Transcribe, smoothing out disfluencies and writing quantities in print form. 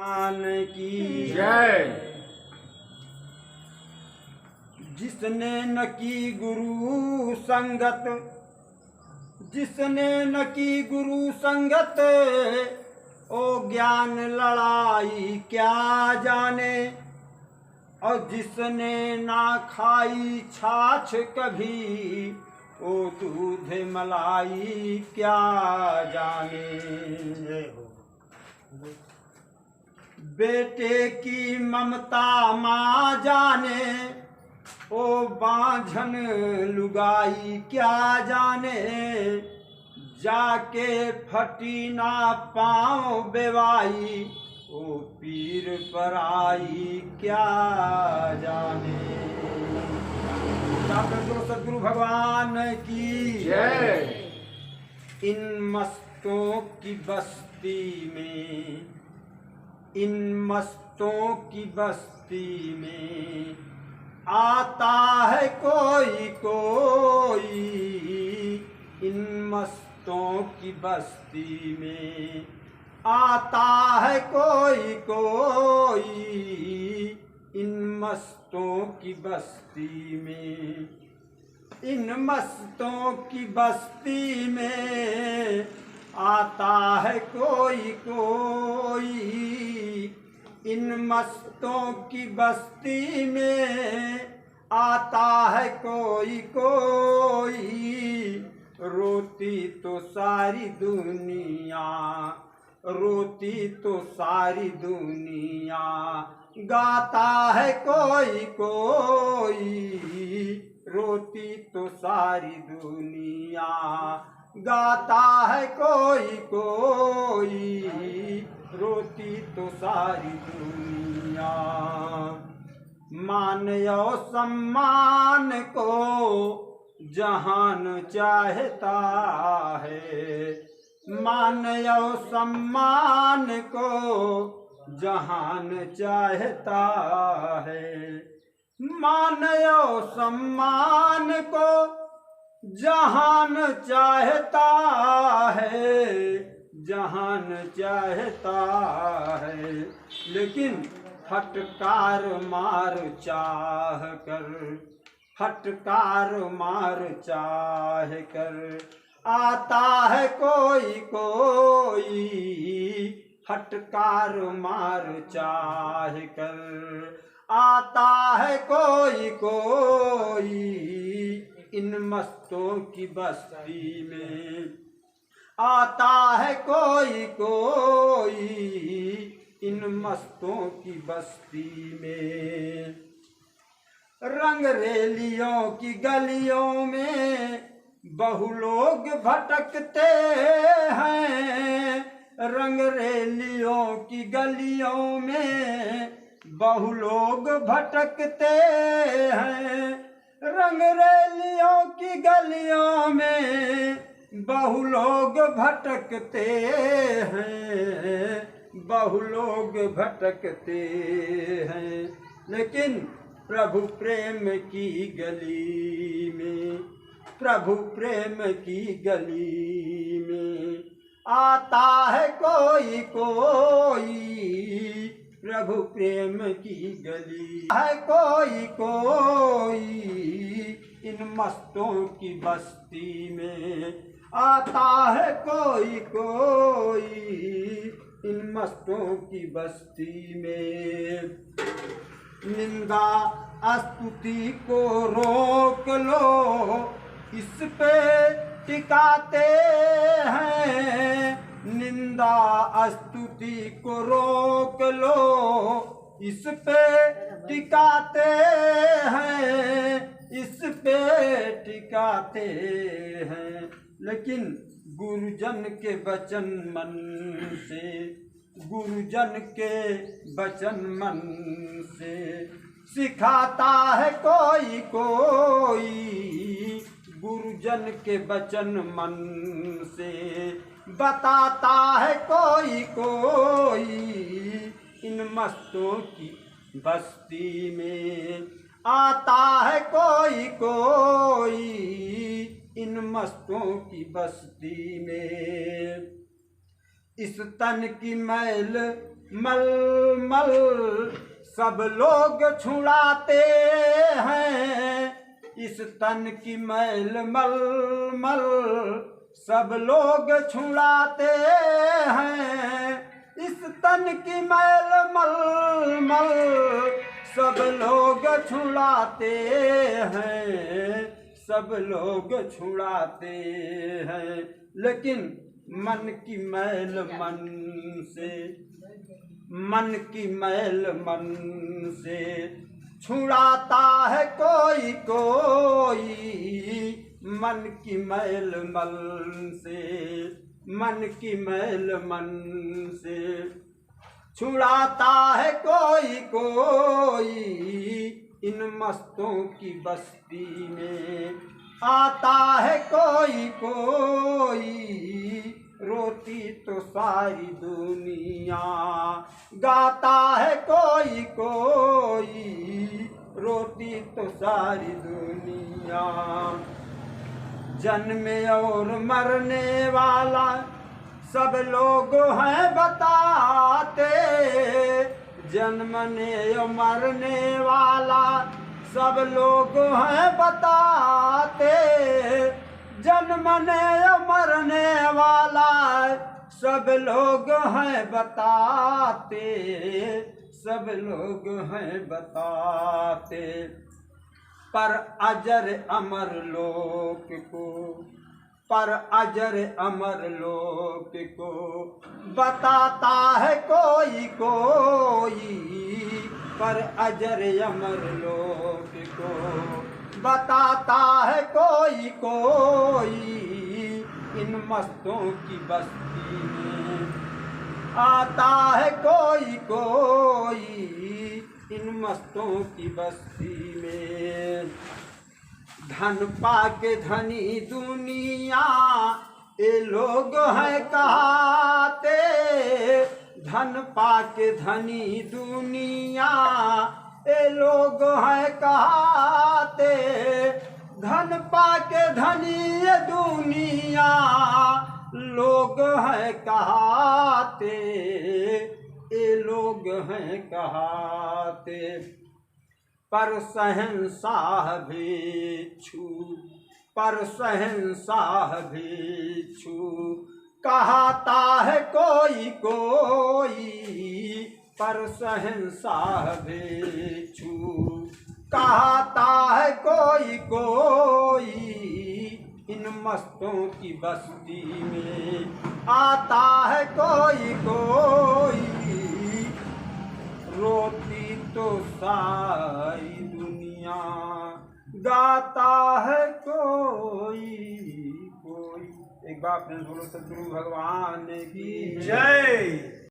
भगवान की जय। जिसने न की गुरु संगत, जिसने न की गुरु संगत, ओ ज्ञान लड़ाई क्या जाने। और जिसने ना खाई छाछ कभी, ओ दूध मलाई क्या जाने। बेटे की ममता माँ जाने, ओ बांझन लुगाई क्या जाने। जाके फटी ना पाँव बेवाई, ओ पीर पर आई क्या जाने। सदगुरु भगवान की जय। इन मस्तों की बस्ती में, इन मस्तों की बस्ती में आता है कोई कोई। इन मस्तों की बस्ती में आता है कोई कोई। इन मस्तों की बस्ती में, इन मस्तों की बस्ती में आता है कोई कोई। इन मस्तों की बस्ती में आता है कोई कोई। रोती तो सारी दुनिया, रोती तो सारी दुनिया, गाता है कोई कोई। रोती तो सारी दुनिया, गाता है कोई कोई। रोती तो सारी दुनिया। मान और सम्मान को जहान चाहता है, मान और सम्मान को जहान चाहता है। मान और सम्मान को जहान चाहता है, जहान चाहता है। लेकिन फटकार मार चाह कर, फटकार मार चाह कर आता है कोई कोई। फटकार मार चाह कर आता है कोई कोई। इन मस्तों की बस्ती में आता है कोई कोई। इन मस्तों की बस्ती में रंगरेलियों की गलियों में बहु लोग भटकते हैं। रंगरेलियों की गलियों में बहु लोग भटकते हैं। रंगरेलियों की गलियों में बहु लोग भटकते हैं, बहु लोग भटकते हैं। लेकिन प्रभु प्रेम की गली में, प्रभु प्रेम की गली में आता है कोई कोई। प्रभु प्रेम की गली है कोई कोई। इन मस्तों की बस्ती में आता है कोई कोई। इन मस्तों की बस्ती में निंदा स्तुति को रोक लो, इस पे टिकाते हैं। निंदा स्तुति को रोक लो, इस पे टिकाते हैं, इस पे टिकाते हैं। लेकिन गुरुजन के वचन मन से, गुरुजन के वचन मन से सिखाता है कोई कोई। गुरुजन के वचन मन से बताता है कोई कोई। इन मस्तों की बस्ती में आता है कोई कोई। इन मस्तों की बस्ती में इस तन की मैल मलमल सब लोग छुड़ाते हैं, इस तन की मैल मलमल सब लोग छुड़ाते हैं, इस तन की मैल मलमल सब लोग छुड़ाते हैं, सब लोग छुड़ाते हैं। लेकिन मन की मैल मन से, मन की मैल मन से छुड़ाता है कोई कोई, मन की मैल मन से, मन की मैल मन से छुड़ाता है कोई कोई। इन मस्तों की बस्ती में आता है कोई कोई, रोती तो सारी दुनिया, गाता है कोई कोई, रोती तो सारी दुनिया। जन्मे और मरने वाला सब लोग हैं बताते, जन्मने और मरने वाला सब लोग हैं बताते, जन्मने और मरने वाला सब लोग हैं बताते, सब लोग हैं बताते। पर अजर अमर लोक को, पर अजर अमर लोक को बताता है कोई कोई, पर अजर अमर लोक को बताता है कोई कोई। इन मस्तों की बस्ती में आता है कोई कोई, इन मस्तों की बस्ती में। धन पाके धनी दुनिया ये लोग हैं कहाते, धन पाके धनी दुनिया ये लोग हैं कहाते, धन पाके धनी ये दुनिया लोग हैं कहाते, ये लोग हैं कहाते। पर शहंशाह भिक्षु, पर शहंशाह भिक्षु कहता है कोई कोई, पर शहंशाह भिक्षु कहता है कोई कोई। इन मस्तों की बस्ती में आता है कोई कोई, रोती तो सारी दुनिया, गाता है कोई कोई। एक बार बोलो सद्गुरु भगवान की जय।